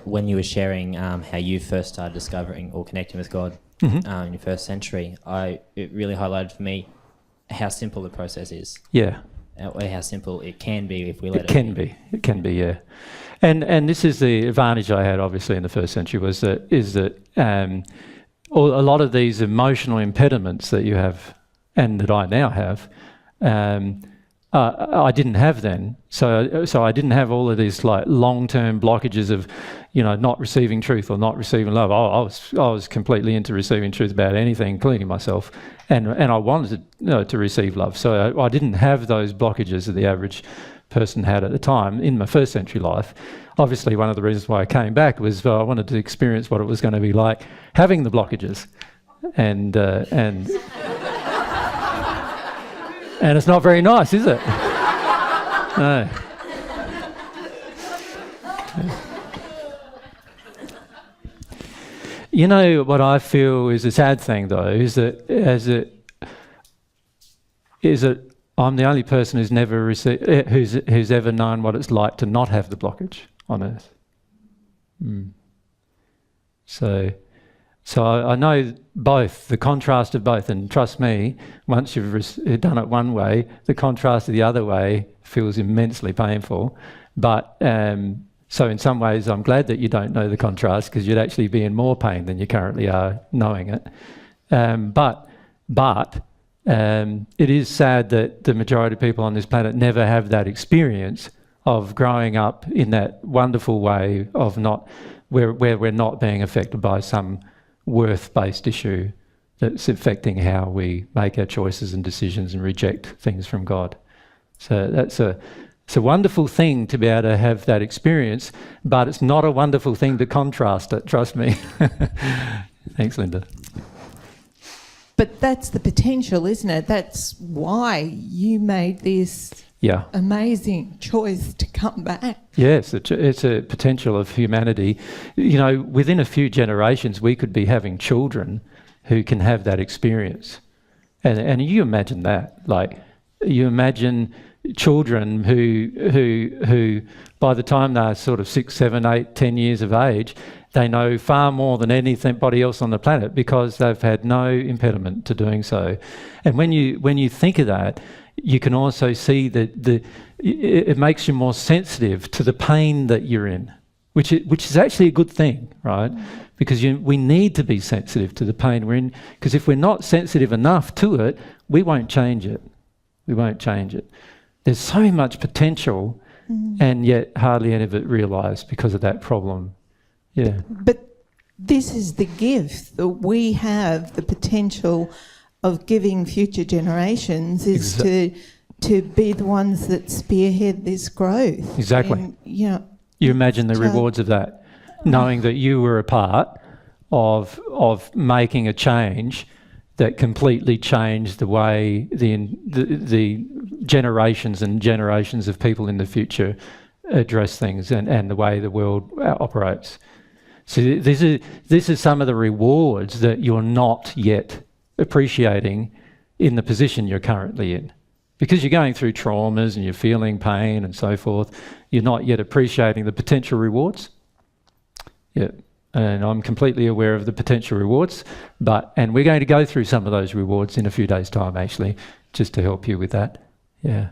When you were sharing how you first started discovering or connecting with God in your first century, it really highlighted for me how simple the process is. Yeah. How simple it can be if we let it be. It can be, yeah. And this is the advantage I had, obviously, in the first century, is that a lot of these emotional impediments that you have and that I now have, I didn't have then. So I didn't have all of these like long-term blockages of, not receiving truth or not receiving love. I was completely into receiving truth about anything, including myself, and I wanted to receive love. So I didn't have those blockages that the average person had at the time in my first century life. Obviously, one of the reasons why I came back was I wanted to experience what it was going to be like having the blockages, and and it's not very nice, is it? No. What I feel is a sad thing, though, is that I'm the only person who's never who's ever known what it's like to not have the blockage on earth. So I know both, the contrast of both, and trust me, once you've done it one way, the contrast of the other way feels immensely painful. But so in some ways, I'm glad that you don't know the contrast, because you'd actually be in more pain than you currently are knowing it. But it is sad that the majority of people on this planet never have that experience of growing up in that wonderful way of where we're not being affected by some worth-based issue that's affecting how we make our choices and decisions and reject things from God. So it's a wonderful thing to be able to have that experience, but it's not a wonderful thing to contrast it, trust me. Thanks, Linda. But that's the potential, isn't it? That's why you made this amazing choice to come back. Yes, it's a potential of humanity. Within a few generations, we could be having children who can have that experience. And you imagine that. Like, you imagine children who by the time they're sort of 6, 7, 8, 10 years of age, they know far more than anybody else on the planet because they've had no impediment to doing so. And when you think of that, you can also see that it makes you more sensitive to the pain that you're in, which is actually a good thing, right? Because we need to be sensitive to the pain we're in, because if we're not sensitive enough to it, we won't change it. We won't change it. There's so much potential, and yet hardly any of it realised because of that problem. Yeah. But this is the gift that we have, the potential of giving future generations is to be the ones that spearhead this growth. Exactly. And, you imagine the rewards of that, knowing that you were a part of making a change that completely changed the way the generations and generations of people in the future address things and the way the world operates. So this is some of the rewards that you're not yet appreciating in the position you're currently in. Because you're going through traumas and you're feeling pain and so forth, you're not yet appreciating the potential rewards. Yeah. And I'm completely aware of the potential rewards, and we're going to go through some of those rewards in a few days' time, actually, just to help you with that. Yeah.